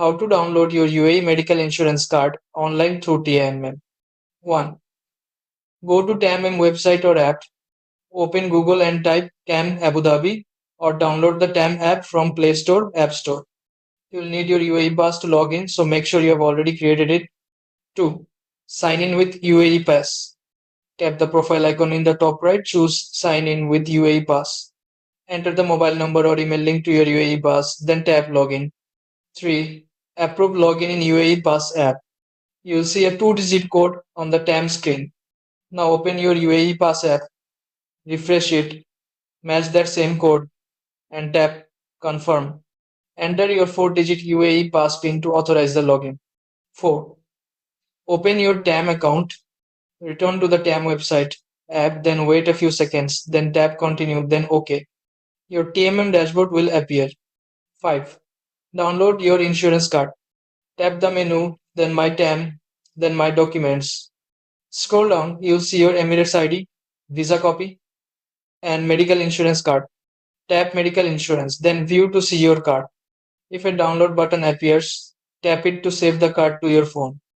How to download your UAE medical insurance card online through TMM. 1. Go to TMM website or app. Open Google and type TAM Abu Dhabi or download the TAM app from Play Store, App Store. You'll need your UAE Pass to log in, so make sure you have already created it. 2. Sign in with UAE Pass. Tap the profile icon in the top right, choose Sign in with UAE Pass. Enter the mobile number or email link to your UAE Pass, then tap Login. 3. Approve login in UAE Pass app. You'll see a 2-digit code on the TAM screen. Now open your UAE Pass app, refresh it, match that same code, and tap Confirm. Enter your 4-digit UAE Pass PIN to authorize the login. 4. Open your TAM account, return to the TAM website app, then wait a few seconds, then tap Continue, then OK. Your TMM dashboard will appear. 5. Download your insurance card. Tap the menu, then My TAM, then My Documents. Scroll down, you'll see your Emirates ID, Visa copy, and medical insurance card. Tap Medical Insurance, then View to see your card. If a download button appears, tap it to save the card to your phone.